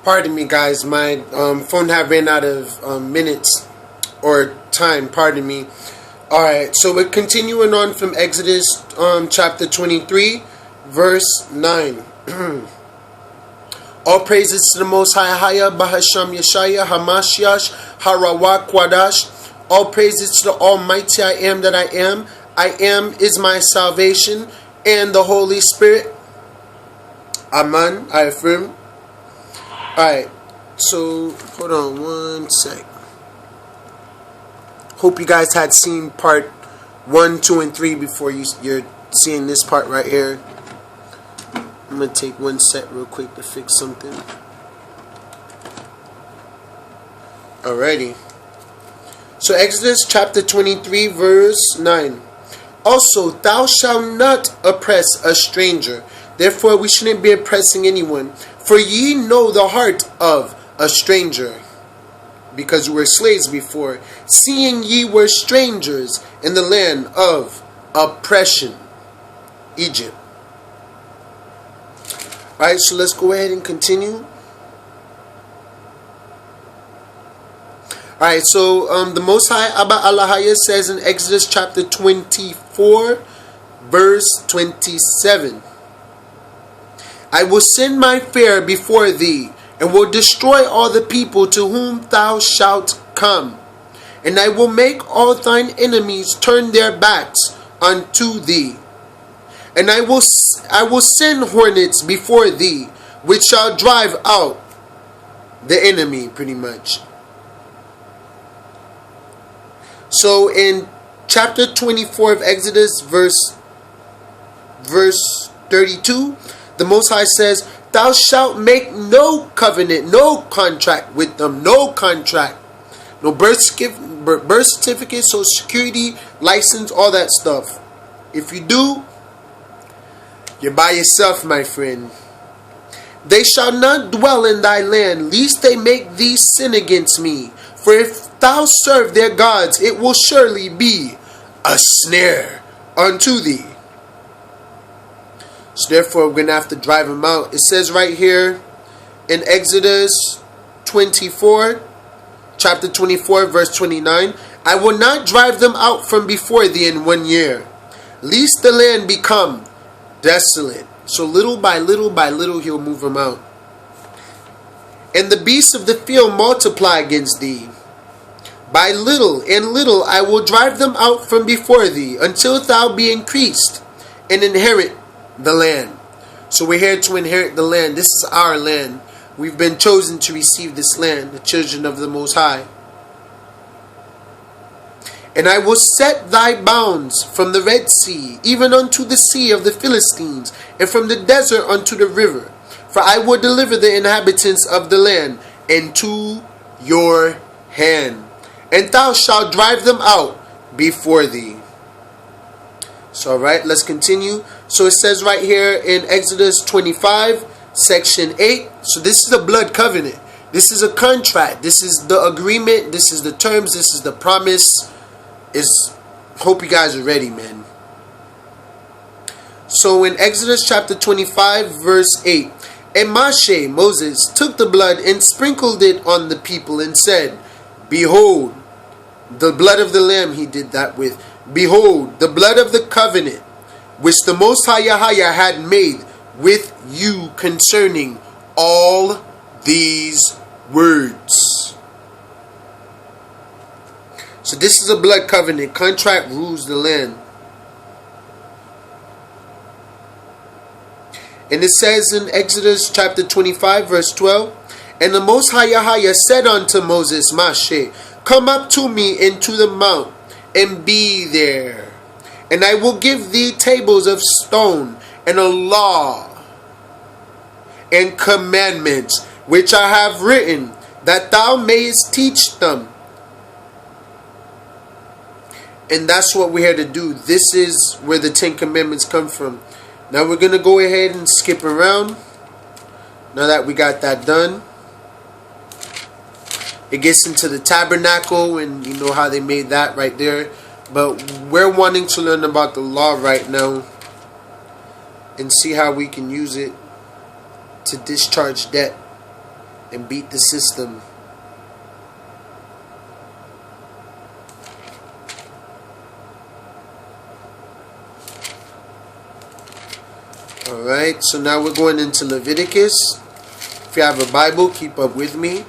Pardon me, guys. My phone had ran out of minutes or time. Pardon me. Alright, so we're continuing on from Exodus chapter 23, verse 9. All praises to the Most High, Haya, Bahasham Yeshaya, Hamashiach, Harawak, Kwadash. All praises to the Almighty I Am that I Am. I Am is my salvation, and the Holy Spirit. Amen, I affirm. Alright, so hold on one sec. Hope you guys had seen part 1, 2, and 3 before you're seeing this part right here. I'm going to take one sec real quick to fix something. Alrighty. So Exodus chapter 23 verse 9. Also, thou shalt not oppress a stranger. Therefore, we shouldn't be oppressing anyone. For ye know the heart of a stranger, because we were slaves before, seeing ye were strangers in the land of oppression, Egypt. Alright, so let's go ahead and continue. Alright, so the Most High Abba Allahaya says in Exodus chapter 24, verse 27. I will send my fear before thee, and will destroy all the people to whom thou shalt come. And I will make all thine enemies turn their backs unto thee. And I will send hornets before thee, which shall drive out the enemy, pretty much. So in chapter 24 of Exodus, verse 32, the Most High says, thou shalt make no covenant, no contract with them, no contract. No birth certificate, social security, license, all that stuff. If you do, you're by yourself, my friend. They shall not dwell in thy land, lest they make thee sin against me. For if thou serve their gods, it will surely be a snare unto thee. So therefore, we're going to have to drive them out. It says right here in Exodus 24, chapter 24, verse 29, I will not drive them out from before thee in 1 year, lest the land become desolate. So little by little, he'll move them out. And the beasts of the field multiply against thee. By little and little I will drive them out from before thee, until thou be increased and inherit the land. So we're here to inherit the land. This is our land. We've been chosen to receive this land, the children of the Most High. And I will set thy bounds from the Red Sea, even unto the sea of the Philistines, and from the desert unto the river. For I will deliver the inhabitants of the land into your hand, and thou shalt drive them out before thee. So alright, let's continue. So it says right here in Exodus 25, section 8. So this is the blood covenant. This is a contract. This is the agreement. This is the terms. This is the promise. Hope you guys are ready, man. So in Exodus chapter 25, verse 8. And Moses, took the blood and sprinkled it on the people and said, behold, the blood of the lamb he did that with. Behold, the blood of the covenant, which the Most High Yahweh had made with you concerning all these words. So this is a blood covenant. Contract rules the land. And it says in Exodus chapter 25, verse 12, and the Most High Yahweh said unto Moses, Mashe, come up to me into the mount, and be there. And I will give thee tables of stone, and a law, and commandments, which I have written, that thou mayest teach them. And that's what we're here to do. This is where the 10 Commandments come from. Now we're going to go ahead and skip around. Now that we got that done. It gets into the tabernacle, and you know how they made that right there. But we're wanting to learn about the law right now and see how we can use it to discharge debt and beat the system. Alright, so now we're going into Leviticus. If you have a Bible, keep up with me.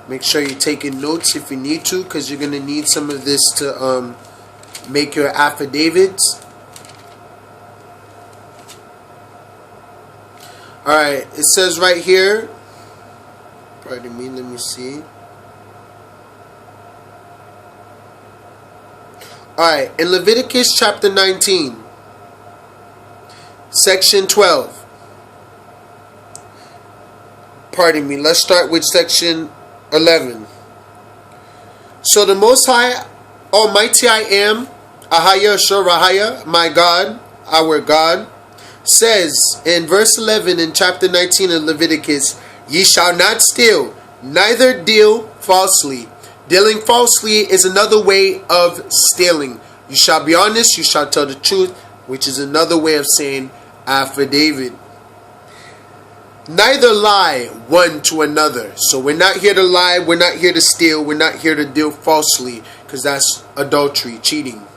Make sure you're taking notes if you need to, because you're going to need some of this to make your affidavits. Alright, it says right here, pardon me, let me see. Alright, in Leviticus chapter 19, section 12. Pardon me, let's start with section 11. So the Most High, Almighty I Am, Ahaya Shorahaya, my God, our God, says in verse 11 in chapter 19 of Leviticus, ye shall not steal, neither deal falsely. Dealing falsely is another way of stealing. You shall be honest, you shall tell the truth, which is another way of saying affidavit. Neither lie one to another. So we're not here to lie, we're not here to steal, we're not here to deal falsely, because that's adultery, cheating.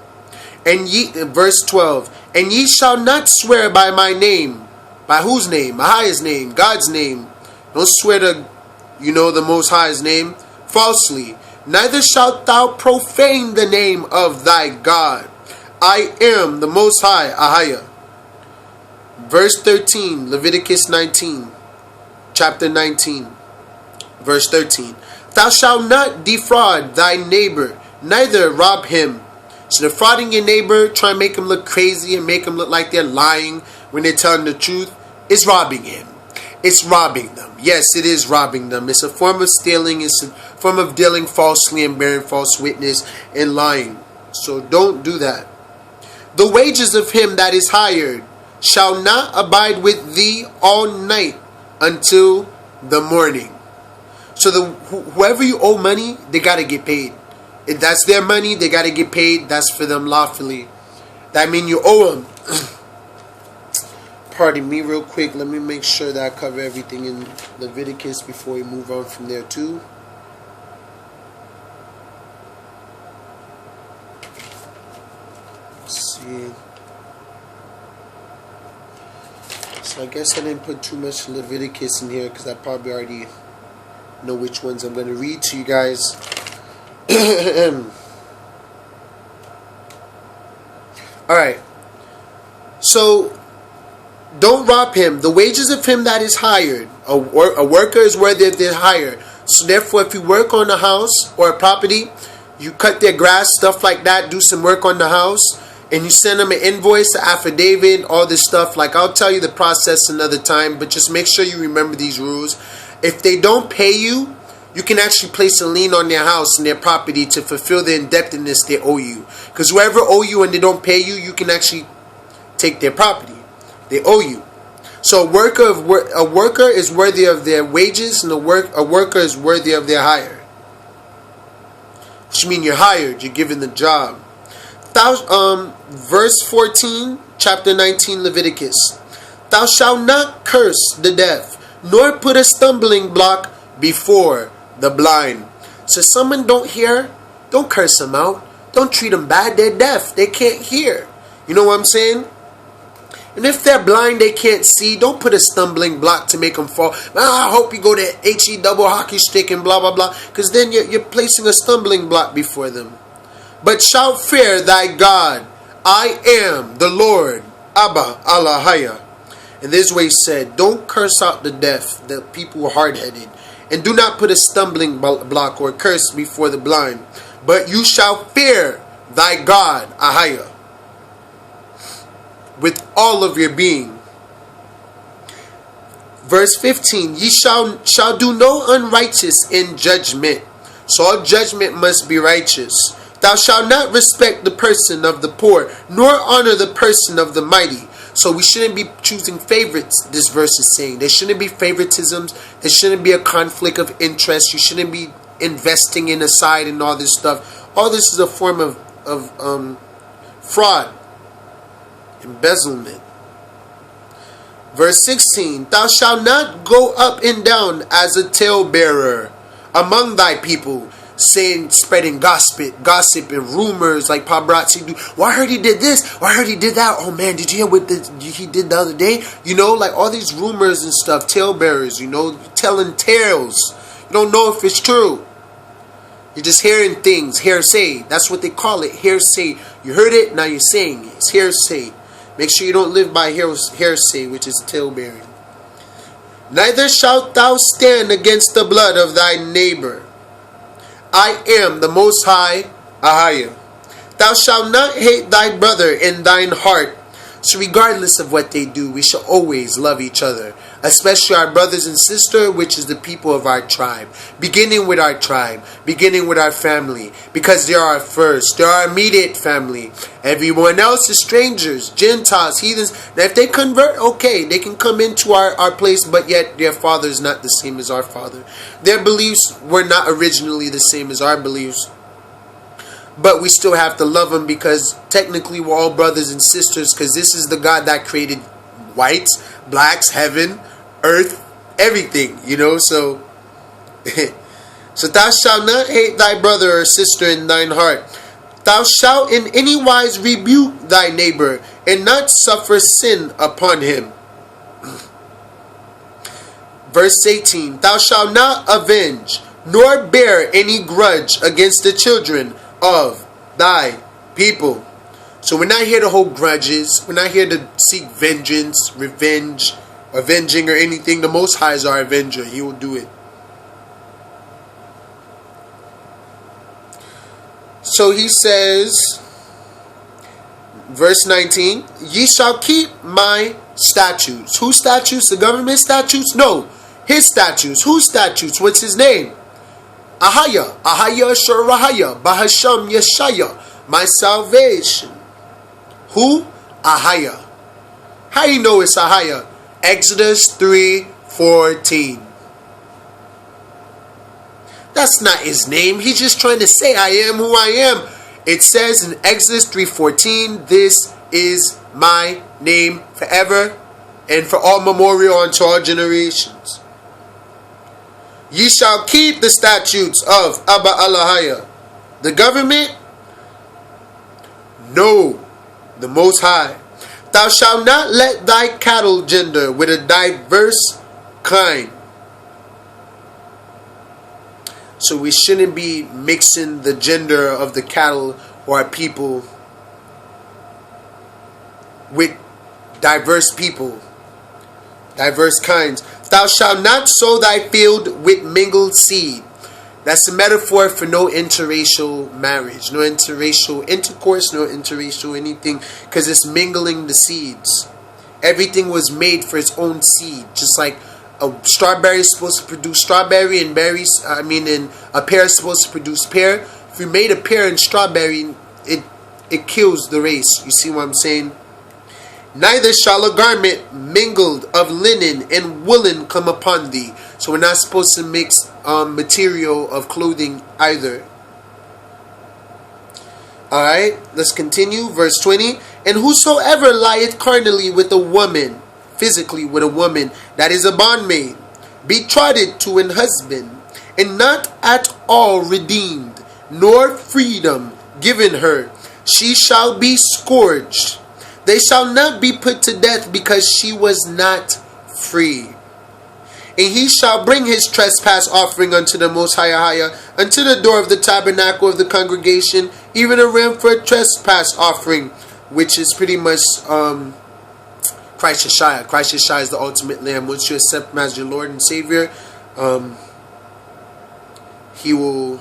And ye, verse 12, and ye shall not swear by my name. By whose name? Ahiah's name, God's name. Don't swear to, the Most High's name, falsely. Neither shalt thou profane the name of thy God. I am the Most High, Ahiah. Verse 13, Leviticus 19, chapter 19, verse 13. Thou shalt not defraud thy neighbor, neither rob him. So defrauding your neighbor, try and make him look crazy and make him look like they're lying when they're telling the truth, is robbing him. It's robbing them. Yes, it is robbing them. It's a form of stealing. It's a form of dealing falsely and bearing false witness and lying. So don't do that. The wages of him that is hired shall not abide with thee all night until the morning. So whoever you owe money, they got to get paid. If that's their money, they got to get paid. That's for them lawfully. That means you owe them. Pardon me real quick. Let me make sure that I cover everything in Leviticus before we move on from there too. Let's see. So I guess I didn't put too much Leviticus in here because I probably already know which ones I'm going to read to you guys. Alright. So, don't rob him. The wages of him that is hired. A worker is worthy of their hire. So therefore, if you work on a house or a property, you cut their grass, stuff like that, do some work on the house, and you send them an invoice, an affidavit, all this stuff. Like, I'll tell you the process another time, but just make sure you remember these rules. If they don't pay you, you can actually place a lien on their house and their property to fulfill the indebtedness they owe you. Because whoever owe you and they don't pay you, you can actually take their property. They owe you. So a worker is worthy of their wages, and a worker is worthy of their hire. Which means you're hired, you're given the job. Verse 14, chapter 19, Leviticus. Thou shalt not curse the deaf, nor put a stumbling block before the blind. So someone don't hear, don't curse them out. Don't treat them bad. They're deaf. They can't hear. You know what I'm saying? And if they're blind, they can't see, don't put a stumbling block to make them fall. I hope you go to HE double hockey stick and blah, blah, blah. Because then you're placing a stumbling block before them. But shalt fear thy God. I am the Lord, Abba, Allahaya. And this way he said, don't curse out the deaf, the people who are hard-headed. And do not put a stumbling block or curse before the blind. But you shall fear thy God, Ahaya, with all of your being. Verse 15, ye shall do no unrighteous in judgment. So all judgment must be righteous. Thou shalt not respect the person of the poor, nor honor the person of the mighty. So we shouldn't be choosing favorites, this verse is saying. There shouldn't be favoritisms. There shouldn't be a conflict of interest. You shouldn't be investing in a side and all this stuff. All this is a form of fraud, embezzlement. Verse 16, thou shalt not go up and down as a talebearer among thy people, saying, spreading gossip and rumors like paparazzi do. Well, I heard he did this. Or I heard he did that. Oh man, did you hear what he did the other day? You know, like all these rumors and stuff, talebearers, you know, telling tales. You don't know if it's true. You're just hearing things, hearsay. That's what they call it, hearsay. You heard it, now you're saying it. It's hearsay. Make sure you don't live by hearsay, which is talebearing. Neither shalt thou stand against the blood of thy neighbor. I am the Most High, Ahaya. Thou shalt not hate thy brother in thine heart. So regardless of what they do, we shall always love each other, especially our brothers and sisters, which is the people of our tribe. Beginning with our tribe, beginning with our family, because they are our first, they are our immediate family. Everyone else is strangers, Gentiles, heathens. Now if they convert, okay, they can come into our place, but yet their father is not the same as our father. Their beliefs were not originally the same as our beliefs. But we still have to love them because technically we're all brothers and sisters, because this is the God that created whites, blacks, heaven, earth, everything, you know. So so thou shalt not hate thy brother or sister in thine heart. Thou shalt in any wise rebuke thy neighbor, and not suffer sin upon him. Verse 18, thou shalt not avenge, nor bear any grudge against the children of thy people. So we're not here to hold grudges. We're not here to seek vengeance, revenge, avenging or anything. The Most High is our avenger. He will do it. So he says, verse 19, ye shall keep my statutes. Whose statutes? The government statutes? No. His statutes. Whose statutes? What's his name? Ahaya, Shurahaya, Bahasham Yeshaya, my salvation. Who? Ahaya. How you know it's Ahaya? Exodus 3:14. That's not his name. He's just trying to say, I am who I am. It says in Exodus 3:14, this is my name forever and for all memorial unto all generations. Ye shall keep the statutes of Abba Allahaya. The government? No. The Most High. Thou shalt not let thy cattle gender with a diverse kind. So we shouldn't be mixing the gender of the cattle or our people with diverse people, diverse kinds. Thou shalt not sow thy field with mingled seed. That's a metaphor for no interracial marriage, no interracial intercourse, no interracial anything, because it's mingling the seeds. Everything was made for its own seed, just like a strawberry is supposed to produce strawberry, and and a pear is supposed to produce pear. If you made a pear and strawberry, it kills the race. You see what I'm saying? Neither shall a garment mingled of linen and woolen come upon thee. So we're not supposed to mix material of clothing either. Alright, let's continue. Verse 20. And whosoever lieth carnally with a woman, physically with a woman that is a bondmaid, betrothed to an husband, and not at all redeemed, nor freedom given her, she shall be scourged. They shall not be put to death because she was not free. And he shall bring his trespass offering unto the Most High, unto the door of the tabernacle of the congregation, even a ram for a trespass offering, which is pretty much Christ Yeshua. Christ Yeshua is the ultimate lamb. Once you accept him as your Lord and Savior, he will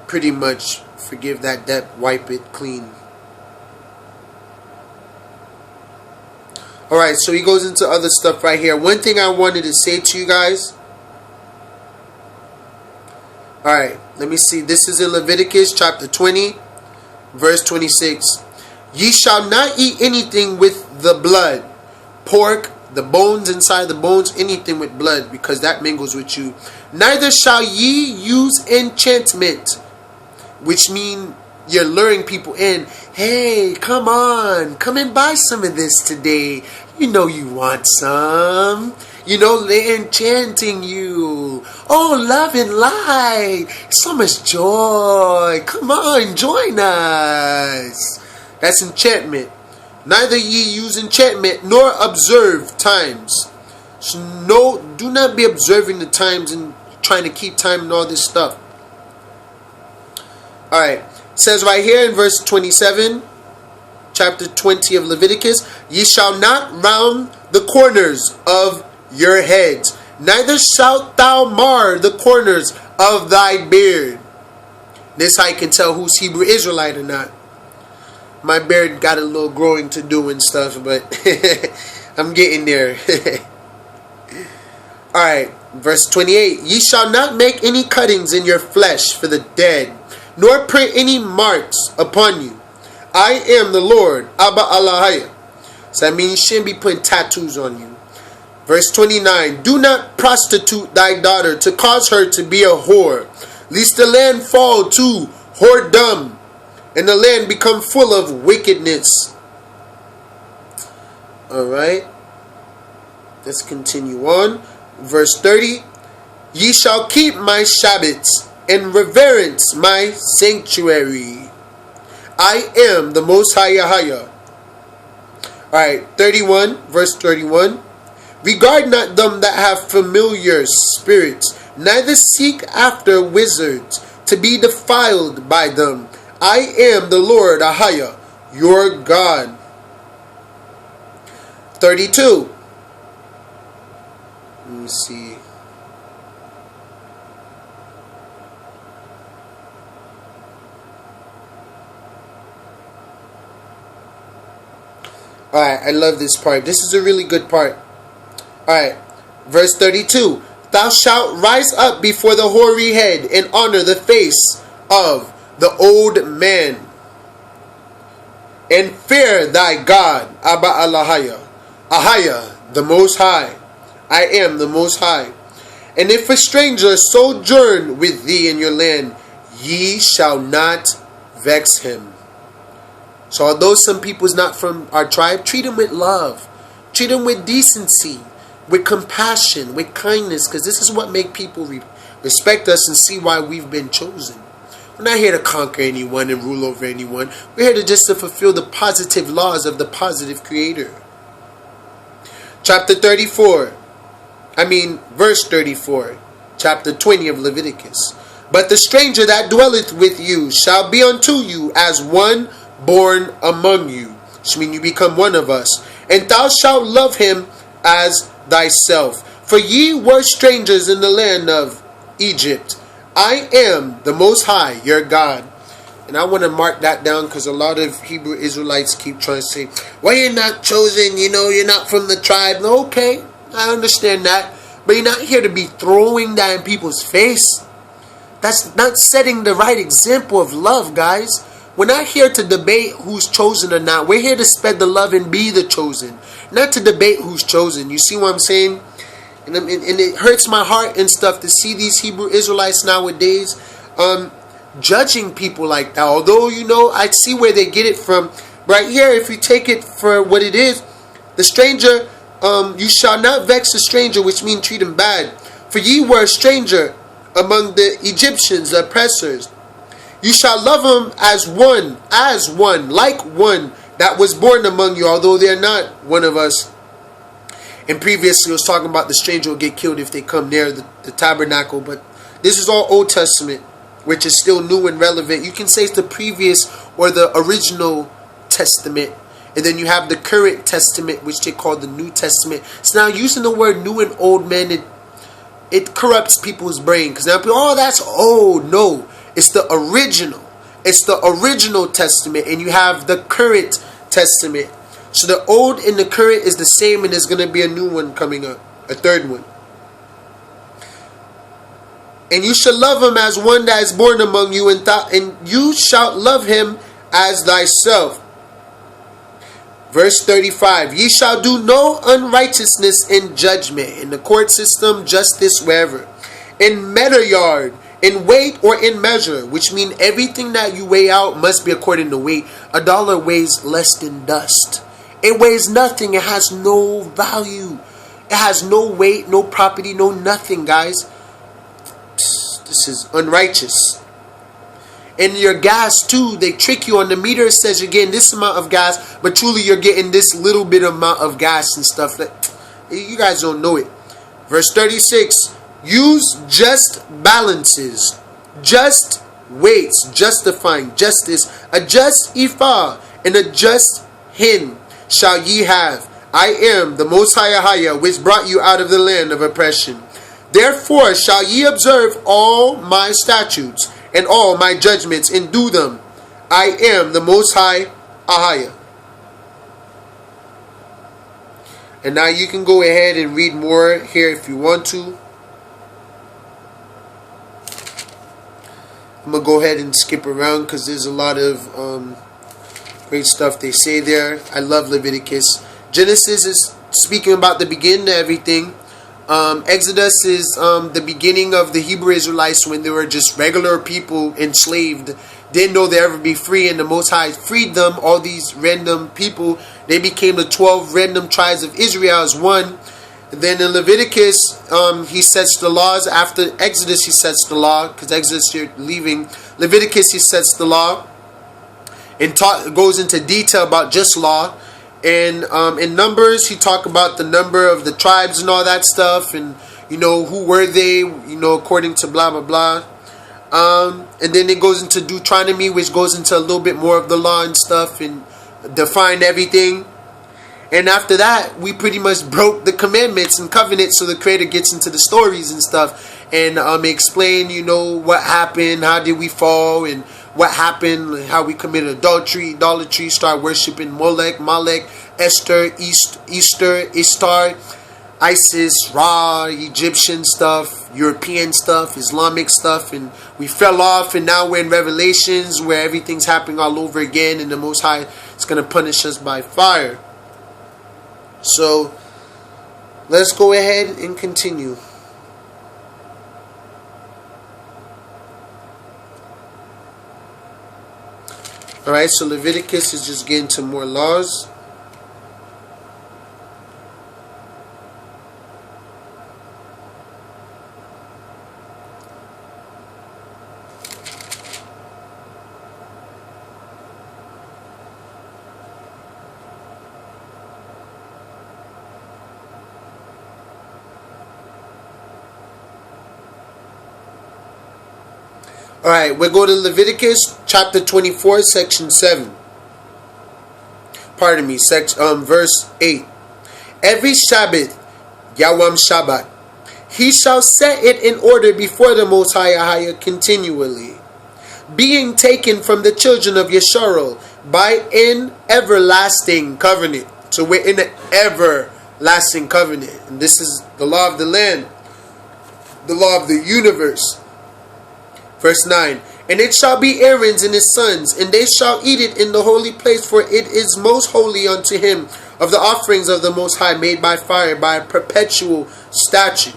pretty much forgive that debt, wipe it clean. Alright, so he goes into other stuff right here. One thing I wanted to say to you guys. Alright, let me see. This is in Leviticus chapter 20, verse 26. Ye shall not eat anything with the blood. Pork, the bones inside the bones, anything with blood, because that mingles with you. Neither shall ye use enchantment, which mean you're luring people in. Hey, come on, come and buy some of this today. You know you want some. You know they're enchanting you. Oh, love and light. So much joy. Come on, join us. That's enchantment. Neither ye use enchantment nor observe times. So no, do not be observing the times and trying to keep time and all this stuff. Alright. It says right here in verse 27, chapter 20 of Leviticus, ye shall not round the corners of your heads, neither shalt thou mar the corners of thy beard. This how you can tell who's Hebrew Israelite or not. My beard got a little growing to do and stuff, but I'm getting there. Alright, verse 28. Ye shall not make any cuttings in your flesh for the dead, nor print any marks upon you. I am the Lord, Abba Allahaya. So that means you shouldn't be putting tattoos on you. Verse 29. Do not prostitute thy daughter to cause her to be a whore, lest the land fall to whoredom, and the land become full of wickedness. Alright. Let's continue on. Verse 30. Ye shall keep my Shabbats and reverence my sanctuary. I am the Most High Yahweh. Alright, 31, verse 31. Regard not them that have familiar spirits, neither seek after wizards to be defiled by them. I am the Lord Ahaya, your God. 32. Let me see. Alright, I love this part. This is a really good part. Alright, verse 32. Thou shalt rise up before the hoary head and honor the face of the old man, and fear thy God, Abba Allahaya. Ahaya, the Most High. I am the Most High. And if a stranger sojourn with thee in your land, ye shall not vex him. So although some people's not from our tribe, treat them with love. Treat them with decency, with compassion, with kindness, because this is what make people respect us and see why we've been chosen. We're not here to conquer anyone and rule over anyone. We're here to fulfill the positive laws of the positive Creator. Chapter 34. Verse 34. Chapter 20 of Leviticus. But the stranger that dwelleth with you shall be unto you as one born among you, which means you become one of us, and thou shalt love him as thyself. For ye were strangers in the land of Egypt. I am the Most High, your God. And I want to mark that down because a lot of Hebrew Israelites keep trying to say, well, you're not chosen, you're not from the tribe. Okay, I understand that, but you're not here to be throwing that in people's face. That's not setting the right example of love, guys. We're not here to debate who's chosen or not. We're here to spread the love and be the chosen, not to debate who's chosen. You see what I'm saying? And it hurts my heart and stuff to see these Hebrew Israelites nowadays judging people like that. Although, I see where they get it from. Right here, if you take it for what it is, the stranger, you shall not vex the stranger, which means treat him bad. For ye were a stranger among the Egyptians, the oppressors. You shall love him as one, like one that was born among you, although they're not one of us. And previously it was talking about the stranger will get killed if they come near the tabernacle. But this is all Old Testament, which is still new and relevant. You can say it's the previous or the original Testament. And then you have the current Testament, which they call the New Testament. So now using the word new and old, man, it corrupts people's brain. Because now people, oh, that's old. No. It's the original. It's the original Testament. And you have the current Testament. So the old and the current is the same. And there's going to be a new one coming up. A third one. And you shall love him as one that is born among you. And you shall love him as thyself. Verse 35. Ye shall do no unrighteousness in judgment. In the court system, justice, wherever. In measure yard. In weight or in measure, which means everything that you weigh out must be according to weight. $1 weighs less than dust. It weighs nothing. It has no value. It has no weight, no property, no nothing, guys. This is unrighteous. And your gas too, they trick you on the meter. It says you're getting this amount of gas, but truly you're getting this little bit amount of gas and stuff. You guys don't know it. Verse 36, use just balances, just weights, justifying justice, a just ephah and a just hin shall ye have. I am the Most High Ahaya, which brought you out of the land of oppression. Therefore shall ye observe all my statutes and all my judgments, and do them. I am the Most High Ahaya. And now you can go ahead and read more here if you want to. I'm going to go ahead and skip around because there's a lot of great stuff they say there. I love Leviticus. Genesis is speaking about the beginning of everything. Exodus is the beginning of the Hebrew Israelites when they were just regular people enslaved. Didn't know they'd ever be free, and the Most High freed them. All these random people, they became the 12 random tribes of Israel as one. And then in Leviticus, he sets the laws. After Exodus, he sets the law, because Exodus you're leaving. Leviticus, he sets the law and goes into detail about just law. And in Numbers, he talk about the number of the tribes and all that stuff, and who were they, according to blah blah blah. And then it goes into Deuteronomy, which goes into a little bit more of the law and stuff and define everything. And after that, we pretty much broke the commandments and covenants, so the Creator gets into the stories and stuff and explain, what happened, how did we fall, and what happened, how we committed idolatry, start worshiping Molech, Malek, Esther, Easter, Ishtar, Isis, Ra, Egyptian stuff, European stuff, Islamic stuff, and we fell off, and now we're in Revelations where everything's happening all over again, and the Most High is going to punish us by fire. So let's go ahead and continue. Alright, so Leviticus is just getting to more laws. Alright, we'll go to Leviticus chapter 24, section 7. Pardon me, verse 8. Every Shabbat, Yawam Shabbat, he shall set it in order before the Most High Ahaya continually, being taken from the children of Yis-RoyAl by an everlasting covenant. So we're in an everlasting covenant. And this is the law of the land, the law of the universe. Verse 9, and it shall be Aaron's and his sons, and they shall eat it in the holy place, for it is most holy unto him, of the offerings of the Most High made by fire, by a perpetual statute,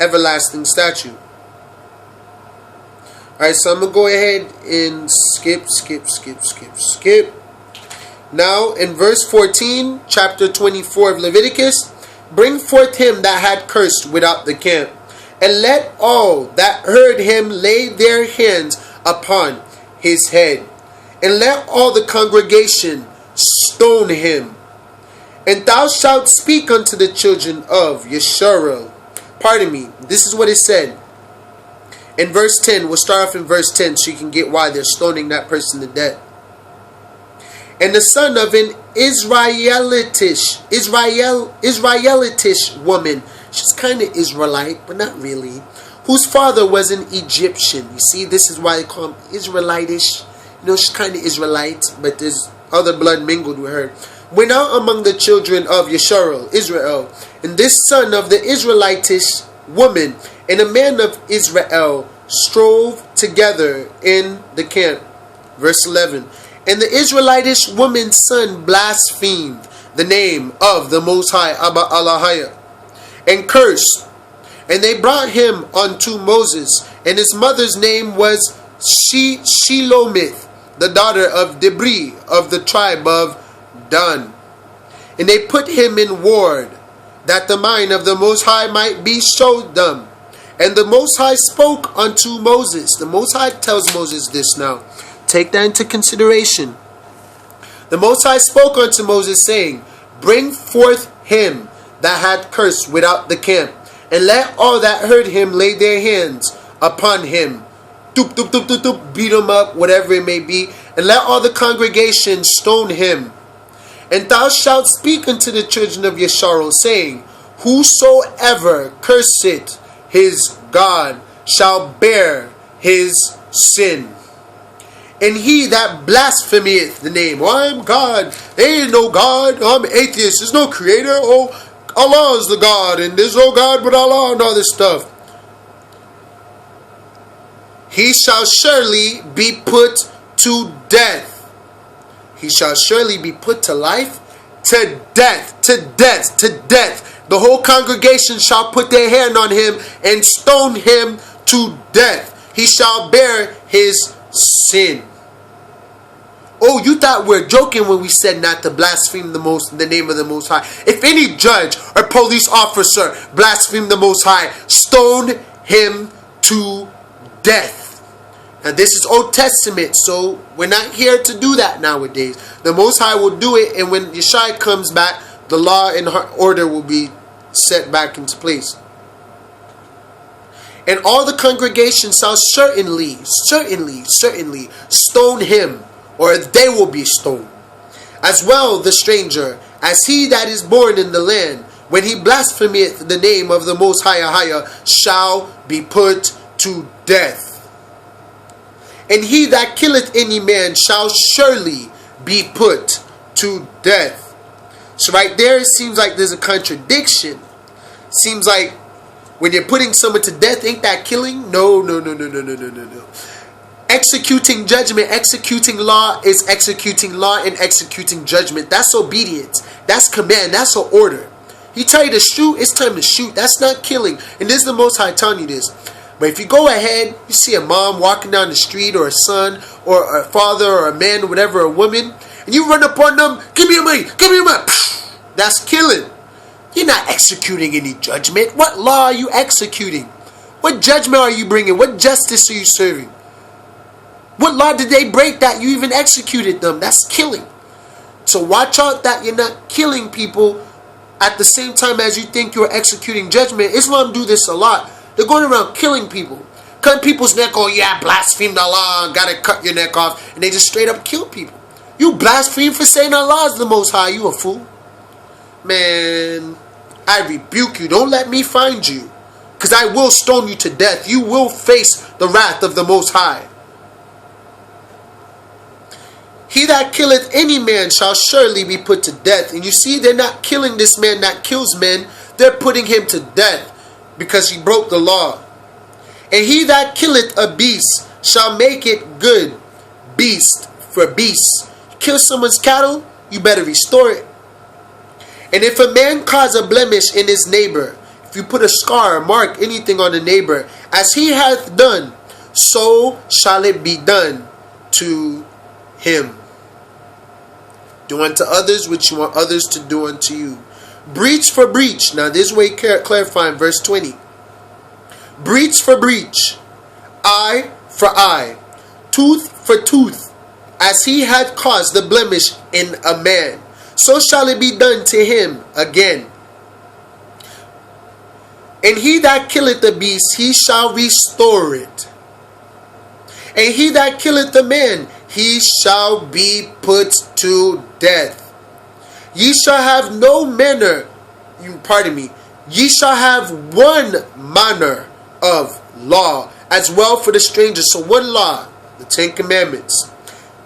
everlasting statute. Alright, so I'm going to go ahead and skip. Now, in verse 14, chapter 24 of Leviticus, bring forth him that had cursed without the camp, and let all that heard him lay their hands upon his head. And let all the congregation stone him. And thou shalt speak unto the children of Yis-RoyAl. Pardon me, this is what it said. In verse 10, we'll start off in verse 10 so you can get why they're stoning that person to death. And the son of an Israelitish woman, she's kind of Israelite, but not really, whose father was an Egyptian. You see, this is why they call him Israelitish. She's kind of Israelite, but there's other blood mingled with her. Went out among the children of Yis-RoyAl, Israel, and this son of the Israelitish woman and a man of Israel strove together in the camp. Verse 11. And the Israelitish woman's son blasphemed the name of the Most High, Abba Allahaya, and cursed. And they brought him unto Moses, and his mother's name was Shelomith, the daughter of Debri, of the tribe of done. And they put him in ward, that the mind of the Most High might be showed them. And the Most High spoke unto Moses. The Most High tells Moses this now. Take that into consideration. The Most High spoke unto Moses, saying, bring forth him that had cursed without the camp, and let all that heard him lay their hands upon him. Doop, doop, doop, doop, doop, beat him up, whatever it may be. And let all the congregation stone him. And thou shalt speak unto the children of Yis-RoyAl, saying, whosoever curseth his God shall bear his sin. And he that blasphemeth the name, I am God, there ain't no God, I'm atheist, there's no creator, oh, Allah is the God, and there's no God but Allah, and all this stuff. He shall surely be put to death. He shall surely be put to life, to death, to death, to death. The whole congregation shall put their hand on him and stone him to death. He shall bear his sin. Oh, you thought we're joking when we said not to blaspheme the name of the Most High. If any judge or police officer blaspheme the Most High, stone him to death. Now this is Old Testament, so we're not here to do that nowadays. The Most High will do it, and when Yeshua comes back, the law and order will be set back into place. And all the congregation shall certainly stone him, or they will be stoned. As well the stranger, as he that is born in the land, when he blasphemeth the name of the Most High, shall be put to death. And he that killeth any man shall surely be put to death. So right there it seems like there's a contradiction. Seems like when you're putting someone to death, ain't that killing? No. Executing judgment, executing law is executing law and executing judgment. That's obedience. That's command. That's an order. He tell you to shoot, it's time to shoot. That's not killing. And this is the Most High telling you this. But if you go ahead, you see a mom walking down the street, or a son, or a father, or a man, or whatever, a woman, and you run up on them, give me your money, give me your money. That's killing. You're not executing any judgment. What law are you executing? What judgment are you bringing? What justice are you serving? What law did they break that you even executed them? That's killing. So watch out that you're not killing people at the same time as you think you're executing judgment. Islam do this a lot. They're going around killing people. Cutting people's neck off. Yeah, blasphemed Allah. Gotta cut your neck off. And they just straight up kill people. You blaspheme for saying Allah is the Most High. You a fool. Man, I rebuke you. Don't let me find you. Because I will stone you to death. You will face the wrath of the Most High. He that killeth any man shall surely be put to death. And you see, they're not killing this man that kills men. They're putting him to death because he broke the law. And he that killeth a beast shall make it good. Beast for beast. Kill someone's cattle, you better restore it. And if a man cause a blemish in his neighbor, if you put a scar or mark anything on the neighbor, as he hath done, so shall it be done to him. Do unto others what you want others to do unto you. Breach for breach. Now this way clarifying verse 20. Breach for breach. Eye for eye. Tooth for tooth. As he hath caused the blemish in a man, so shall it be done to him again. And he that killeth the beast, he shall restore it. And he that killeth the man, he shall be put to death. Ye shall have no manner, ye shall have one manner of law, as well for the stranger. So one law, the 10 Commandments,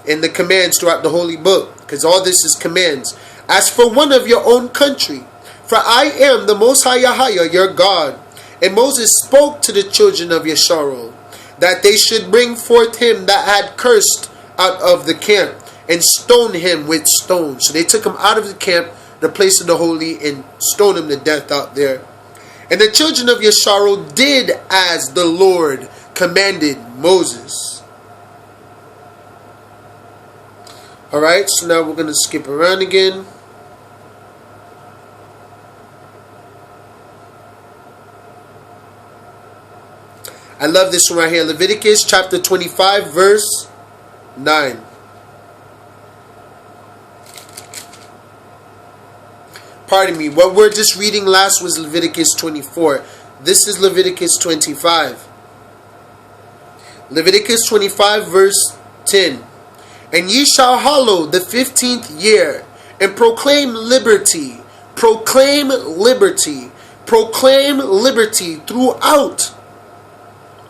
and the commands throughout the Holy Book, because all this is commands. As for one of your own country, for I am the Most High Yahweh, your God. And Moses spoke to the children of Yis-RoyAl, that they should bring forth him that had cursed out of the camp, and stone him with stones. So they took him out of the camp, the place of the holy, and stoned him to death out there. And the children of Yis-RoyAl did as the Lord commanded Moses. Alright, so now we're going to skip around again. I love this one right here. Leviticus chapter 25 verse 9. Pardon me. What we're just reading last was Leviticus 24. This is Leviticus 25. Leviticus 25 verse 10. And ye shall hallow the 15th year, and proclaim liberty. Proclaim liberty. Proclaim liberty throughout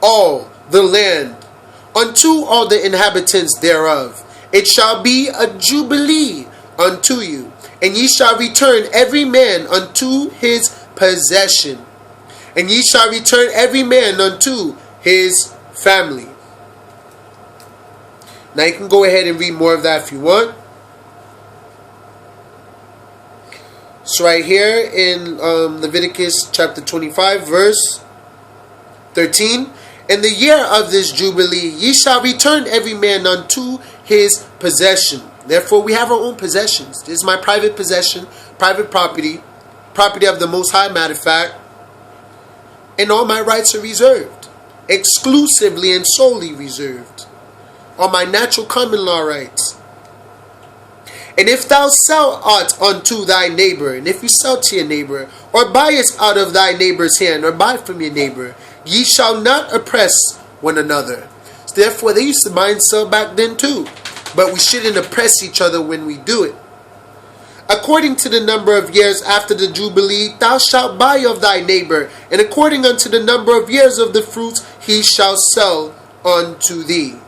all the land, unto all the inhabitants thereof. It shall be a jubilee unto you, and ye shall return every man unto his possession, and ye shall return every man unto his family. Now you can go ahead and read more of that if you want. So right here in Leviticus chapter 25 verse 13. In the year of this jubilee, ye shall return every man unto his possession. Therefore, we have our own possessions. This is my private possession, private property, property of the Most High, matter of fact. And all my rights are reserved, exclusively and solely reserved. All my natural common law rights. And if thou sell aught unto thy neighbor, and if you sell to your neighbor, or buyest out of thy neighbor's hand, or buy from your neighbor, ye shall not oppress one another. So therefore, they used to buy and sell back then too. But we shouldn't oppress each other when we do it. According to the number of years after the Jubilee, thou shalt buy of thy neighbor, and according unto the number of years of the fruits, he shall sell unto thee.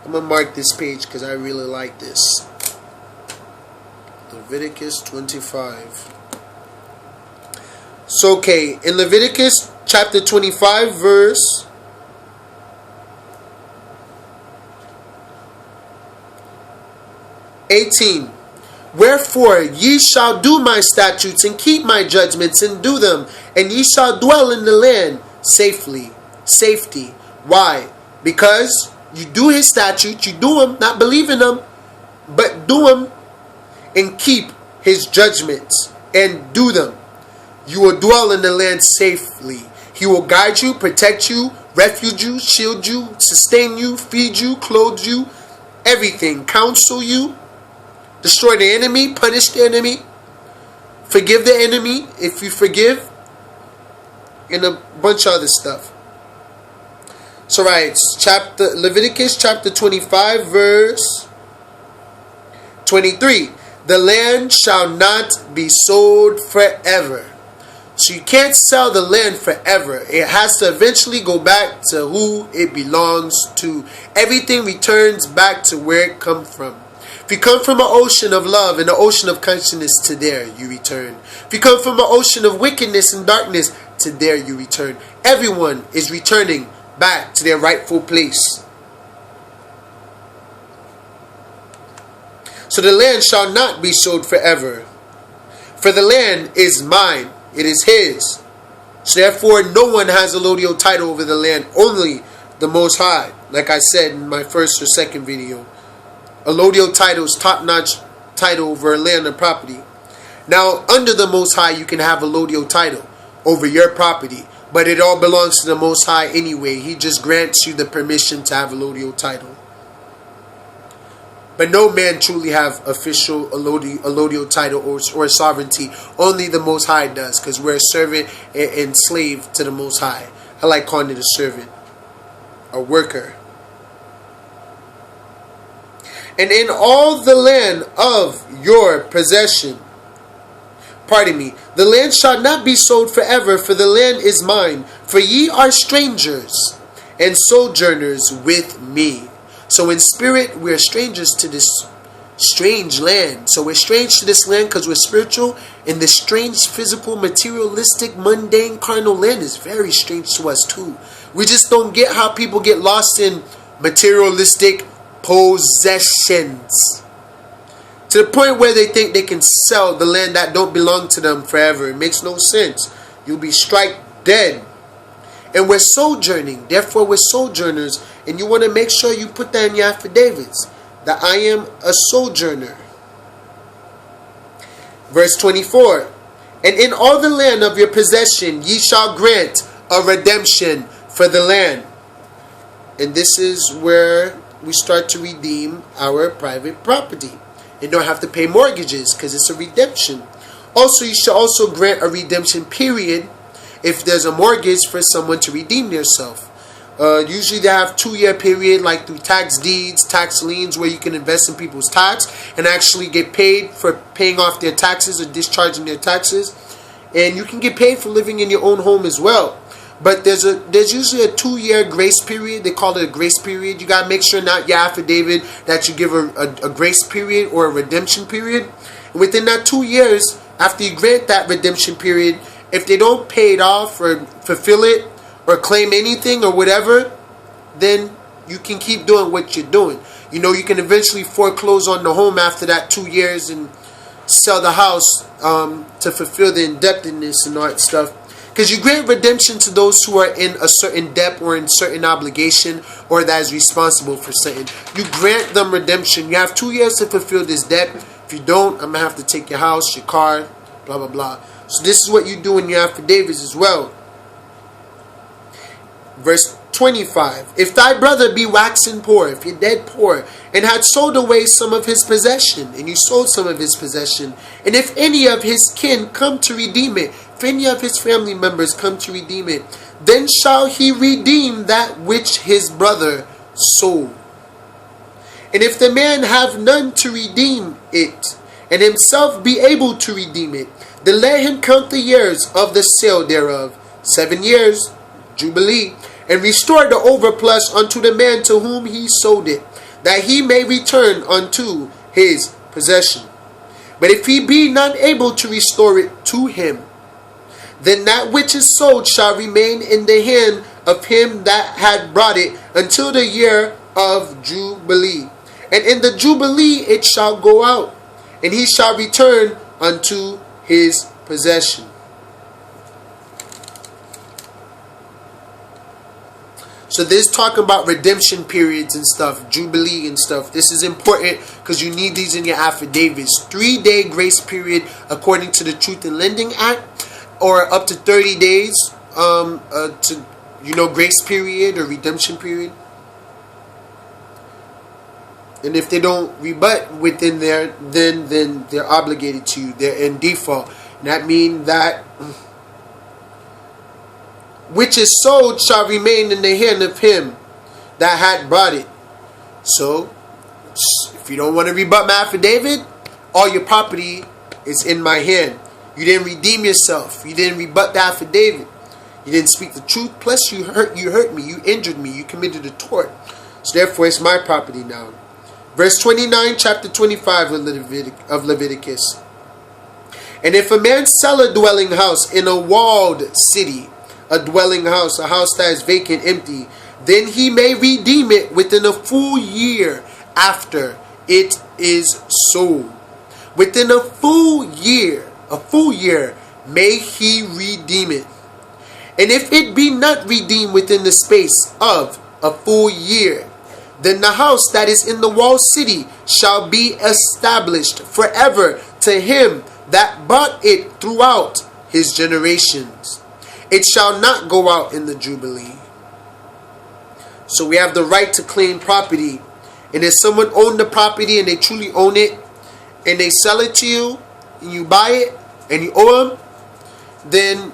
I'm going to mark this page because I really like this. Leviticus 25. So, okay, in Leviticus chapter 25, verse 18. Wherefore ye shall do my statutes and keep my judgments and do them, and ye shall dwell in the land safely. Safety. Why? Because you do his statutes, you do them, not believe in them, but do them and keep his judgments and do them. You will dwell in the land safely. He will guide you, protect you, refuge you, shield you, sustain you, feed you, clothe you, everything. Counsel you, destroy the enemy, punish the enemy, forgive the enemy if you forgive, and a bunch of other stuff. So right, Leviticus chapter 25 verse 23. The land shall not be sold forever. So you can't sell the land forever. It has to eventually go back to who it belongs to. Everything returns back to where it come from. If you come from an ocean of love and an ocean of consciousness, to there you return. If you come from an ocean of wickedness and darkness, to there you return. Everyone is returning back to their rightful place. So the land shall not be sold forever. For the land is mine. It is his. So therefore no one has a allodial title over the land. Only the Most High. Like I said in my first or second video. Allodial title is top-notch title over a land or property. Now under the Most High you can have a allodial title over your property. But it all belongs to the Most High anyway. He just grants you the permission to have a allodial title. But no man truly have official allodial title or sovereignty. Only the Most High does. Because we're a servant and slave to the Most High. I like calling it a servant. A worker. And in all the land of your possession. Pardon me. The land shall not be sold forever, for the land is mine. For ye are strangers and sojourners with me. So in spirit, we're strangers to this strange land. So we're strange to this land because we're spiritual. And this strange, physical, materialistic, mundane, carnal land is very strange to us too. We just don't get how people get lost in materialistic possessions. To the point where they think they can sell the land that don't belong to them forever. It makes no sense. You'll be strike dead. And we're sojourning. Therefore, we're sojourners. And you want to make sure you put that in your affidavits. that I am a sojourner. Verse 24. And in all the land of your possession ye shall grant a redemption for the land. And this is where we start to redeem our private property. You don't have to pay mortgages because it's a redemption. Also, you shall also grant a redemption period if there's a mortgage for someone to redeem themselves. Usually they have 2-year period, like through tax deeds, tax liens, where you can invest in people's tax and actually get paid for paying off their taxes or discharging their taxes. And you can get paid for living in your own home as well. But there's usually a 2-year grace period. They call it a grace period. You gotta make sure not your affidavit that you give a grace period or a redemption period. And within that 2 years, after you grant that redemption period, if they don't pay it off or fulfill it or claim anything or whatever, then you can keep doing what you're doing. You know, you can eventually foreclose on the home after that 2 years and sell the house to fulfill the indebtedness and all that stuff. Because you grant redemption to those who are in a certain debt or in certain obligation or that is responsible for something. You grant them redemption. You have 2 years to fulfill this debt. If you don't, I'm going to have to take your house, your car, blah, blah, blah. So this is what you do in your affidavits as well. Verse 25. If thy brother be waxen poor, if you're dead poor, and had sold away some of his possession, and you sold some of his possession, and if any of his kin come to redeem it, if any of his family members come to redeem it, then shall he redeem that which his brother sold. And if the man have none to redeem it, and himself be able to redeem it, then let him count the years of the sale thereof, 7 years, Jubilee, and restore the overplus unto the man to whom he sold it, that he may return unto his possession. But if he be not able to restore it to him, then that which is sold shall remain in the hand of him that had brought it until the year of Jubilee. And in the Jubilee it shall go out, and he shall return unto his possession. So this talking about redemption periods and stuff, Jubilee and stuff. This is important because you need these in your affidavits. 3-day grace period according to the Truth in Lending Act, or up to 30 days grace period or redemption period. And if they don't rebut within there, then they're obligated to you. They're in default. And that means that which is sold shall remain in the hand of him that had brought it. So, if you don't want to rebut my affidavit, all your property is in my hand. You didn't redeem yourself. You didn't rebut the affidavit. You didn't speak the truth. Plus, you hurt me. You injured me. You committed a tort. So, therefore, it's my property now. Verse 29, chapter 25 of Leviticus. And if a man sell a dwelling house in a walled city, a dwelling house, a house that is vacant, empty, then he may redeem it within a full year after it is sold. Within a full year may he redeem it. And if it be not redeemed within the space of a full year, then the house that is in the walled city shall be established forever to him that bought it throughout his generations. It shall not go out in the Jubilee. So we have the right to claim property. And if someone owned the property and they truly own it, and they sell it to you, and you buy it, and you owe them, then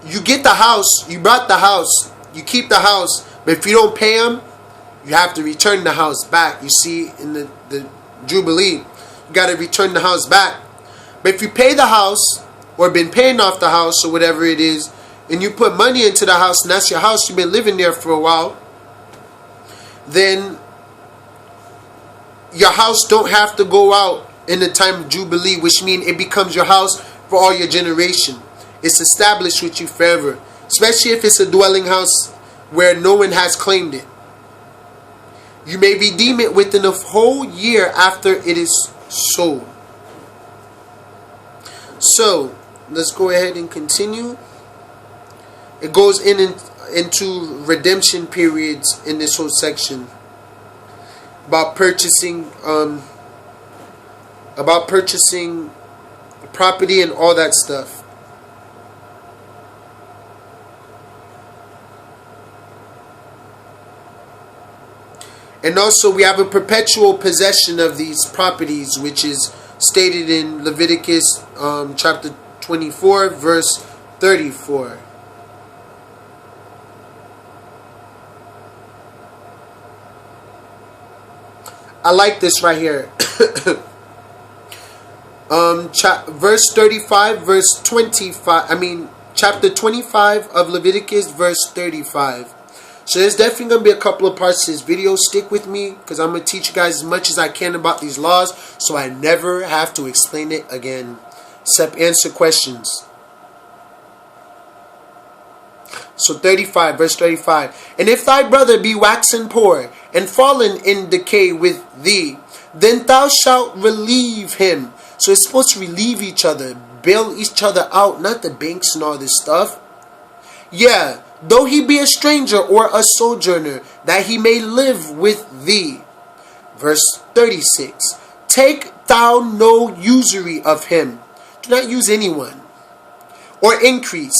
you get the house, you brought the house, you keep the house, but if you don't pay them, you have to return the house back. You see, in the Jubilee, you got to return the house back. But if you pay the house, or been paying off the house or whatever it is, and you put money into the house, and that's your house, you've been living there for a while, then your house don't have to go out in the time of Jubilee, which means it becomes your house for all your generation. It's established with you forever, especially if it's a dwelling house where no one has claimed it. You may redeem it within a whole year after it is sold. So, let's go ahead and continue. It goes into redemption periods in this whole section. about purchasing property and all that stuff. And also we have a perpetual possession of these properties, which is stated in Leviticus chapter 24 verse 34. I like this right here. Verse 35, verse 25. Chapter 25 of Leviticus, verse 35. So there's definitely going to be a couple of parts to this video. Stick with me, because I'm going to teach you guys as much as I can about these laws, so I never have to explain it again, except answer questions. So 35, verse 35. And if thy brother be waxen poor, and fallen in decay with thee, then thou shalt relieve him. So it's supposed to relieve each other, bail each other out, not the banks and all this stuff. Yeah, though he be a stranger or a sojourner, that he may live with thee. Verse 36. Take thou no usury of him. Do not use anyone, or increase,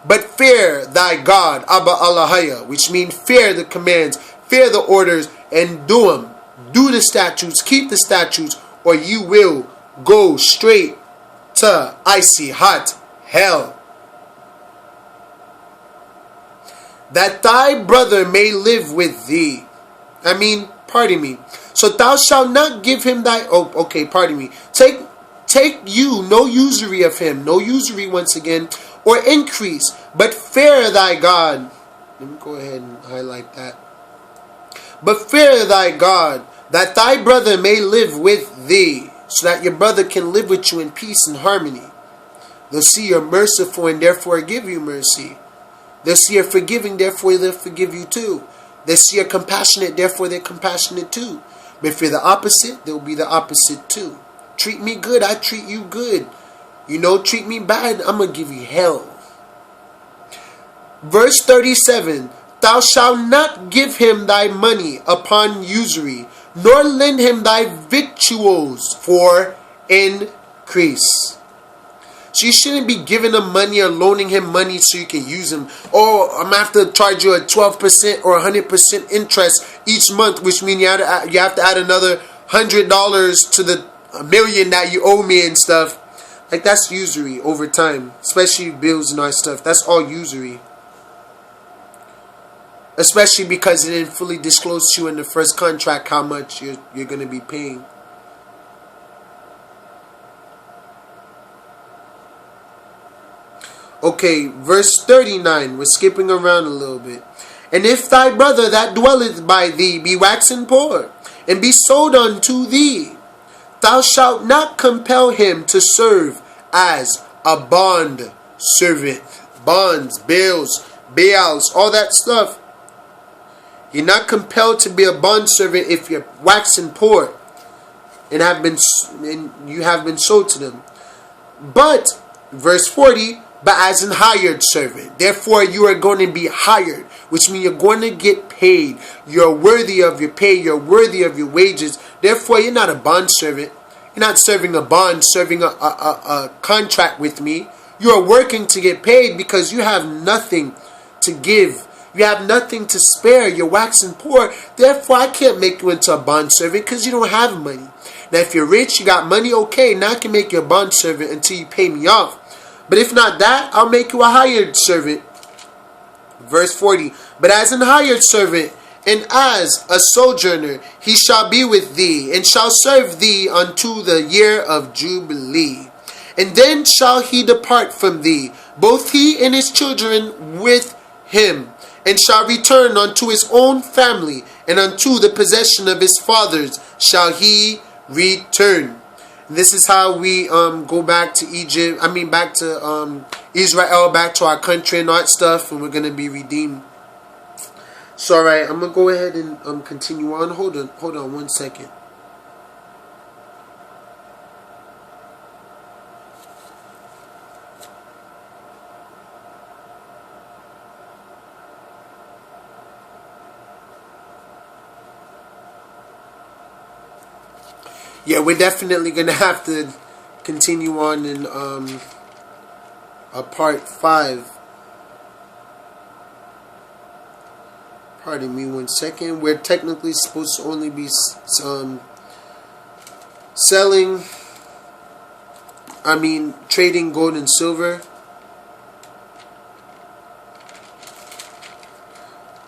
but fear thy God, Abba Allahaya, which means fear the commands, fear the orders, and do them. Do the statutes, keep the statutes, or you will go straight to icy hot hell. That thy brother may live with thee. Pardon me. So thou shalt not give him thy... Oh, okay, pardon me. Take you no usury of him. No usury once again. Or increase. But fear thy God. Let me go ahead and highlight that. But fear thy God, that thy brother may live with thee. So that your brother can live with you in peace and harmony. They'll see you're merciful and therefore give you mercy. They'll see you're forgiving, therefore they'll forgive you too. They'll see you're compassionate, therefore they're compassionate too. But if you're the opposite, they'll be the opposite too. Treat me good, I treat you good. Treat me bad, I'm going to give you hell. Verse 37. Thou shalt not give him thy money upon usury, nor lend him thy victuals for increase. So you shouldn't be giving him money or loaning him money so you can use him. Oh, I'm going to have to charge you a 12% or 100% interest each month, which means you have to add another $100 to the $1,000,000 that you owe me and stuff. Like, that's usury over time, especially bills and all that stuff. That's all usury. Especially because it didn't fully disclose to you in the first contract how much you're going to be paying. Okay, verse 39. We're skipping around a little bit. And if thy brother that dwelleth by thee be waxen poor, and be sold unto thee, thou shalt not compel him to serve as a bond servant. Bonds, bills, bailouts, all that stuff. You're not compelled to be a bond servant if you're waxen poor and you have been sold to them. But, verse 40, but as an hired servant. Therefore, you are going to be hired, which means you're going to get paid. You're worthy of your pay. You're worthy of your wages. Therefore, you're not a bond servant. You're not serving a bond, serving a contract with me. You are working to get paid because you have nothing to give. You have nothing to spare. You're waxing poor. Therefore, I can't make you into a bond servant because you don't have money. Now, if you're rich, you got money, okay, now I can make you a bond servant until you pay me off. But if not that, I'll make you a hired servant. Verse 40. But as an hired servant, and as a sojourner, he shall be with thee, and shall serve thee unto the year of Jubilee. And then shall he depart from thee, both he and his children with him, and shall return unto his own family, and unto the possession of his fathers shall he return. This is how we go back to Egypt. Back to Israel, back to our country and all that stuff, and we're gonna be redeemed. So, alright, I'm gonna go ahead and continue on. Hold on 1 second. Yeah, we're definitely gonna have to continue on in a part 5. Pardon me 1 second. We're technically supposed to only be trading gold and silver.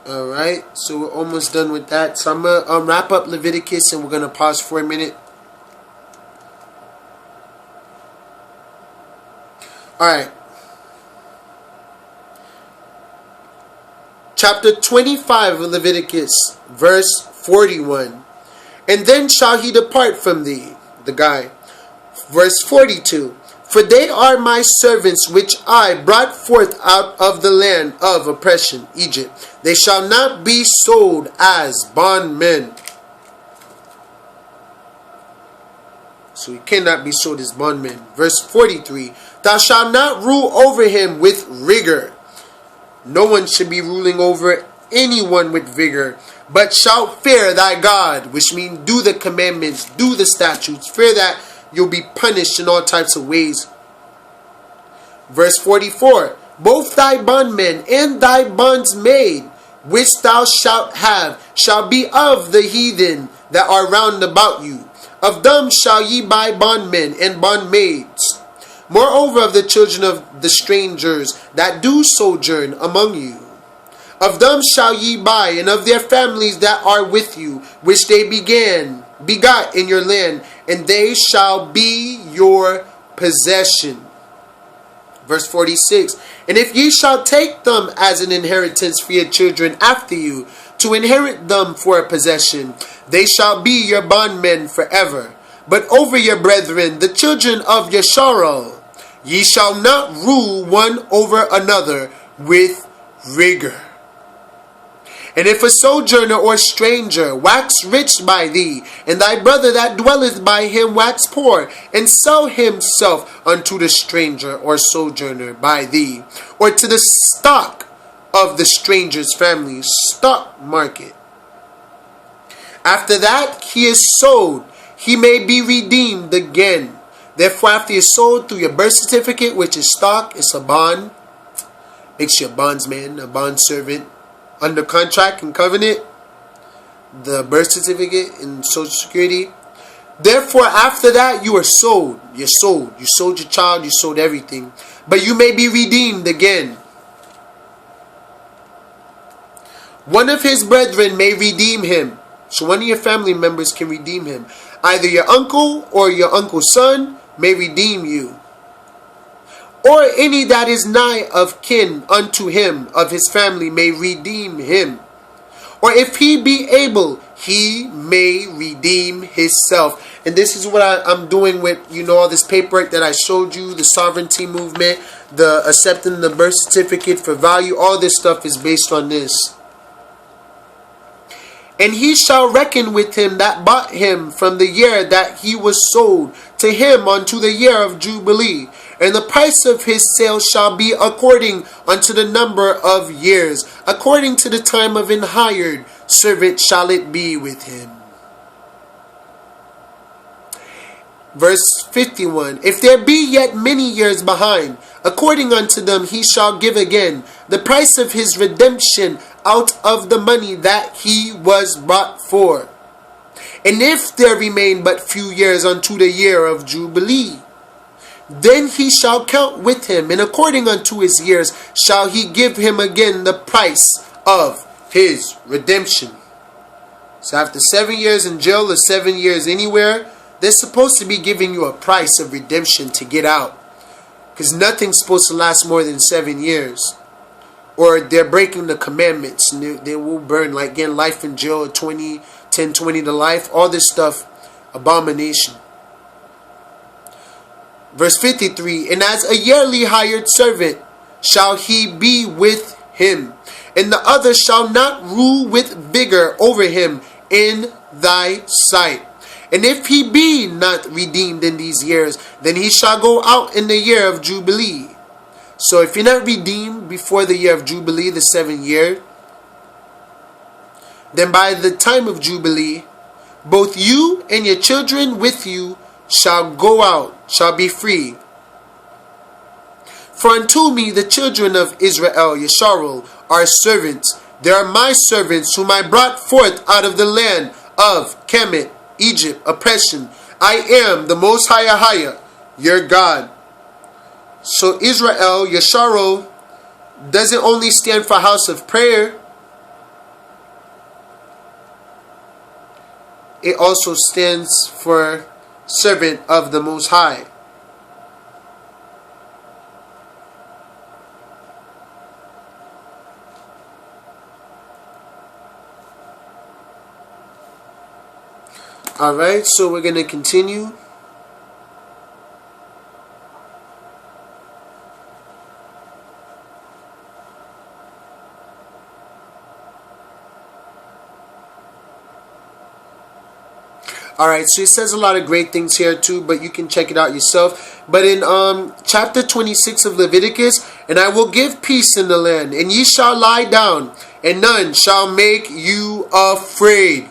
Alright, so we're almost done with that. So I'm going to wrap up Leviticus and we're going to pause for a minute. Alright. Chapter 25 of Leviticus, verse 41. And then shall he depart from thee, the guy. Verse 42. For they are my servants which I brought forth out of the land of oppression, Egypt. They shall not be sold as bondmen. So he cannot be sold as bondmen. Verse 43. Thou shalt not rule over him with rigor. No one should be ruling over anyone with vigor, but shalt fear thy God, which means do the commandments, do the statutes, fear that you'll be punished in all types of ways. Verse 44. Both thy bondmen and thy bondsmaid, which thou shalt have, shall be of the heathen that are round about you. Of them shall ye buy bondmen and bondmaids. Moreover, of the children of the strangers that do sojourn among you. Of them shall ye buy, and of their families that are with you, which they begot in your land, and they shall be your possession. Verse 46. And if ye shall take them as an inheritance for your children after you, to inherit them for a possession, they shall be your bondmen forever. But over your brethren, the children of Yis-RoyAl, ye shall not rule one over another with rigor. And if a sojourner or stranger wax rich by thee, and thy brother that dwelleth by him wax poor, and sell himself unto the stranger or sojourner by thee, or to the stock of the stranger's family, stock market. After that he is sold, he may be redeemed again. Therefore, after you're sold through your birth certificate, which is stock, it's a bond. Makes you a bondsman, a bondservant. Under contract and covenant, the birth certificate and social security. Therefore, after that, you are sold. You're sold. You sold your child. You sold everything. But you may be redeemed again. One of his brethren may redeem him. So one of your family members can redeem him. Either your uncle or your uncle's son may redeem you. Or any that is nigh of kin unto him of his family may redeem him. Or if he be able, he may redeem himself. And this is what I'm doing with, all this paperwork that I showed you, the sovereignty movement, the accepting the birth certificate for value. All this stuff is based on this. And he shall reckon with him that bought him from the year that he was sold to him unto the year of Jubilee. And the price of his sale shall be according unto the number of years. According to the time of an hired servant shall it be with him. Verse 51. If there be yet many years behind, according unto them he shall give again the price of his redemption out of the money that he was bought for. And if there remain but few years unto the year of Jubilee, then he shall count with him, and according unto his years shall he give him again the price of his redemption. So after 7 years in jail or 7 years anywhere, they're supposed to be giving you a price of redemption to get out. Because nothing's supposed to last more than 7 years. Or they're breaking the commandments. And they will burn, like getting life in jail, 10, 20 to life. All this stuff, abomination. Verse 53. And as a yearly hired servant shall he be with him. And the other shall not rule with vigor over him in thy sight. And if he be not redeemed in these years, then he shall go out in the year of Jubilee. So if you're not redeemed before the year of Jubilee, the 7th year, then by the time of Jubilee, both you and your children with you shall go out, shall be free. For unto me the children of Israel, Yis-RoyAl, are servants. They are my servants, whom I brought forth out of the land of Kemet, Egypt, oppression. I am the Most High, your God. So Israel, Yis-RoyAl, doesn't only stand for house of prayer, it also stands for servant of the Most High. Alright, so we're going to continue. Alright, so it says a lot of great things here too, but you can check it out yourself. But in chapter 26 of Leviticus, and I will give peace in the land, and ye shall lie down, and none shall make you afraid.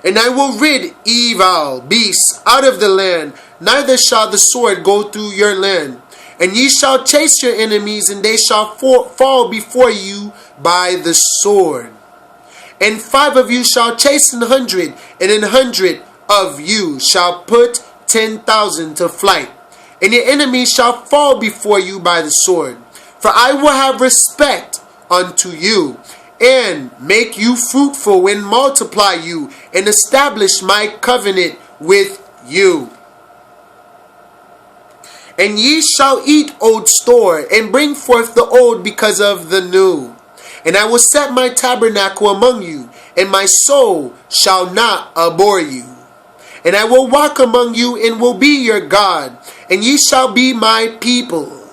And I will rid evil beasts out of the land, neither shall the sword go through your land. And ye shall chase your enemies, and they shall fall before you by the sword. And 5 of you shall chase 100, and 100 of you shall put 10,000 to flight. And your enemies shall fall before you by the sword. For I will have respect unto you, and make you fruitful, and multiply you, and establish my covenant with you. And ye shall eat old store, and bring forth the old because of the new. And I will set my tabernacle among you, and my soul shall not abhor you. And I will walk among you, and will be your God, and ye shall be my people.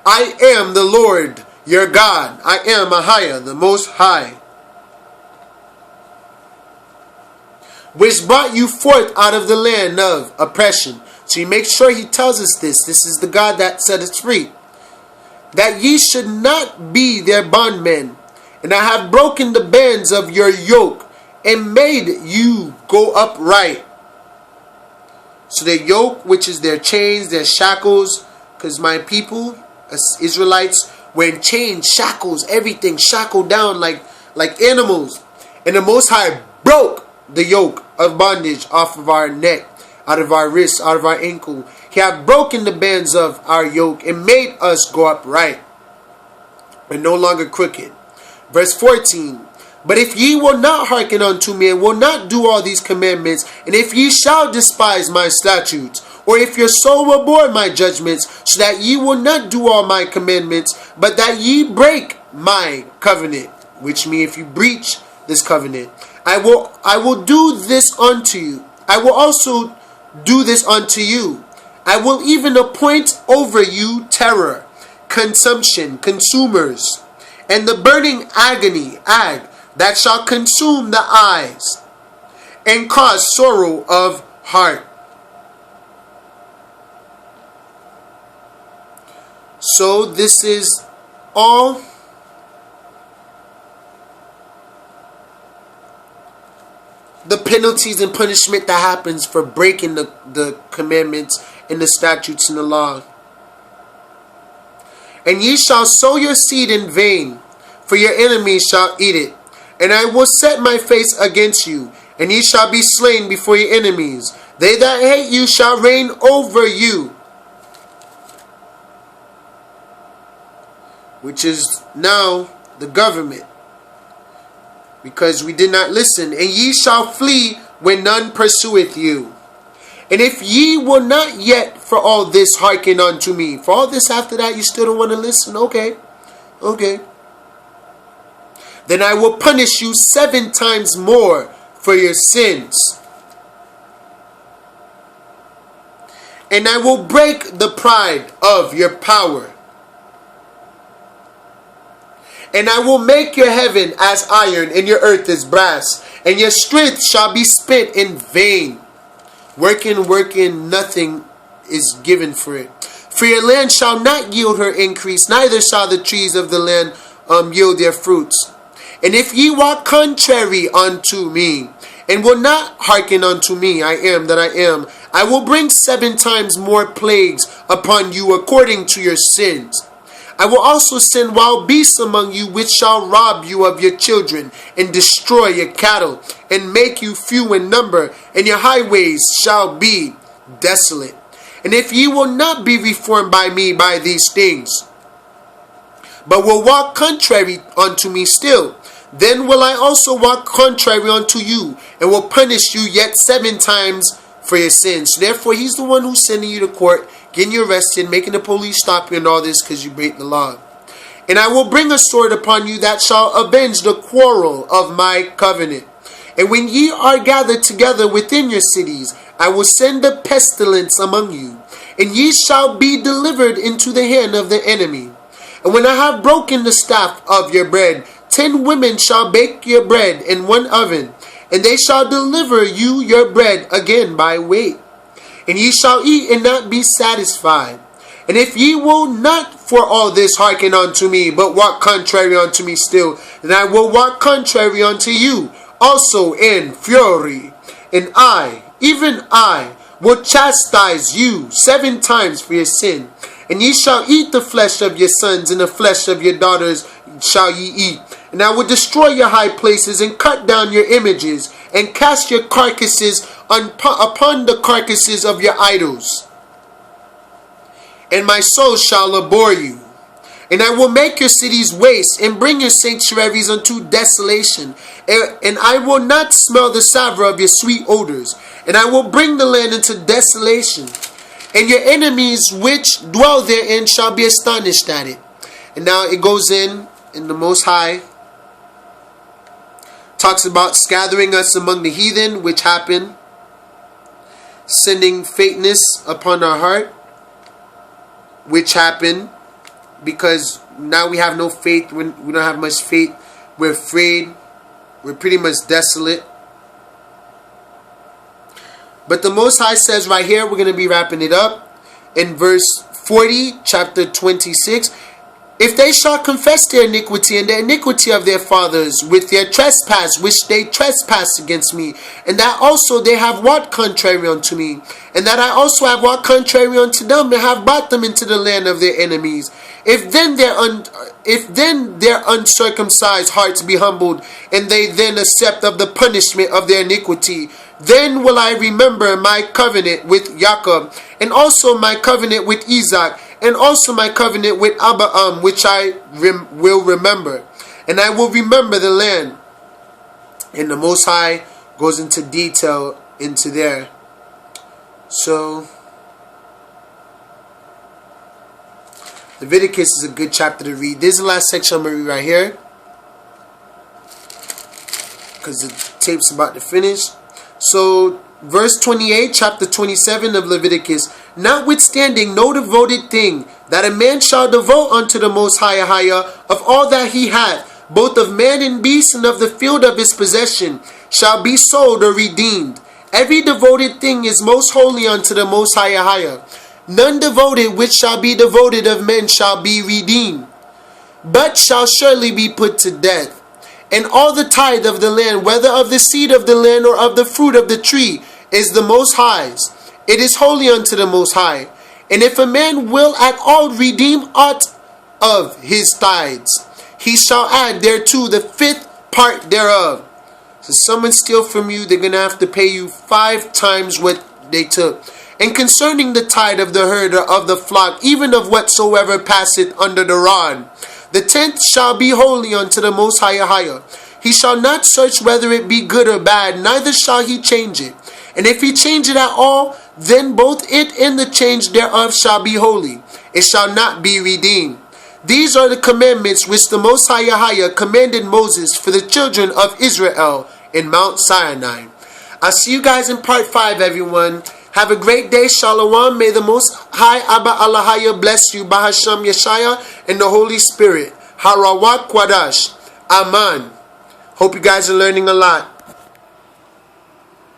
I am the Lord your God. I am Ahia, the Most High, which brought you forth out of the land of oppression. So you make sure he tells us this. This is the God that set us free. That ye should not be their bondmen. And I have broken the bands of your yoke, and made you go upright. So their yoke, which is their chains, their shackles, because my people, as Israelites, were in chains, shackles, everything shackled down like animals. And the Most High broke the yoke of bondage off of our neck, out of our wrists, out of our ankle. He hath broken the bands of our yoke, and made us go upright, and no longer crooked. Verse 14. But if ye will not hearken unto me, and will not do all these commandments, and if ye shall despise my statutes, or if your soul will abhor my judgments, so that ye will not do all my commandments, but that ye break my covenant, which means if you breach this covenant, I will do this unto you. I will also do this unto you. I will even appoint over you terror, consumption, consumers, and the burning agony, that shall consume the eyes, and cause sorrow of heart. So this is all the penalties and punishment that happens for breaking the commandments and the statutes and the law. And ye shall sow your seed in vain, for your enemies shall eat it. And I will set my face against you, and ye shall be slain before your enemies. They that hate you shall reign over you. Which is now the government. Because we did not listen. And ye shall flee when none pursueth you. And if ye will not yet for all this hearken unto me. For all this after that you still don't want to listen. Okay. Then I will punish you 7 times more for your sins. And I will break the pride of your power. And I will make your heaven as iron, and your earth as brass. And your strength shall be spent in vain. Working, nothing is given for it. For your land shall not yield her increase, neither shall the trees of the land yield their fruits. And if ye walk contrary unto me, and will not hearken unto me, I am that I am, I will bring 7 times more plagues upon you according to your sins. I will also send wild beasts among you, which shall rob you of your children, and destroy your cattle, and make you few in number, and your highways shall be desolate. And if ye will not be reformed by me by these things, but will walk contrary unto me still, then will I also walk contrary unto you, and will punish you yet 7 times for your sins. Therefore, he's the one who's sending you to court, getting you arrested, making the police stop you and all this because you break the law. And I will bring a sword upon you that shall avenge the quarrel of my covenant. And when ye are gathered together within your cities, I will send a pestilence among you, and ye shall be delivered into the hand of the enemy. And when I have broken the staff of your bread, 10 women shall bake your bread in one oven, and they shall deliver you your bread again by weight. And ye shall eat and not be satisfied. And if ye will not for all this hearken unto me, but walk contrary unto me still, then I will walk contrary unto you also in fury. And I, even I, will chastise you 7 times for your sin. And ye shall eat the flesh of your sons, and the flesh of your daughters shall ye eat. And I will destroy your high places, and cut down your images, and cast your carcasses upon the carcasses of your idols. And my soul shall abhor you. And I will make your cities waste, and bring your sanctuaries unto desolation. And I will not smell the savour of your sweet odors. And I will bring the land into desolation. And your enemies which dwell therein shall be astonished at it. And now it goes in the Most High talks about scattering us among the heathen, which happened, sending faintness upon our heart, which happened because now we have no faith. We don't have much faith. We're afraid. We're pretty much desolate. But the Most High says right here, we're going to be wrapping it up in verse 40, chapter 26. If they shall confess their iniquity and the iniquity of their fathers with their trespass which they trespass against me, and that also they have walked contrary unto me, and that I also have walked contrary unto them, and have brought them into the land of their enemies, if then their uncircumcised hearts be humbled, and they then accept of the punishment of their iniquity, then will I remember my covenant with Jacob, and also my covenant with Isaac, and also my covenant with Abraham, which I will remember. And I will remember the land. And the Most High goes into detail into there. So, Leviticus is a good chapter to read. This is the last section I'm going to read right here, because the tape's about to finish. So, verse 28, chapter 27 of Leviticus. Notwithstanding no devoted thing that a man shall devote unto the Most High of all that he hath, both of man and beast, and of the field of his possession, shall be sold or redeemed. Every devoted thing is most holy unto the Most High. None devoted which shall be devoted of men shall be redeemed, but shall surely be put to death. And all the tithe of the land, whether of the seed of the land or of the fruit of the tree, is the Most High's. It is holy unto the Most High. And if a man will at all redeem aught of his tithes, he shall add thereto the 5th part thereof. So someone steal from you, they're going to have to pay you 5 times what they took. And concerning the tithe of the herd or of the flock, even of whatsoever passeth under the rod, the 10th shall be holy unto the Most High. He shall not search whether it be good or bad, neither shall he change it. And if he change it at all, then both it and the change thereof shall be holy. It shall not be redeemed. These are the commandments which the Most High commanded Moses for the children of Israel in Mount Sinai. I'll see you guys in part 5, everyone. Have a great day. Shalom. May the Most High Abba Allahaya bless you. Bahasham Yeshaya and the Holy Spirit. Harawat Kwadash. Aman. Hope you guys are learning a lot.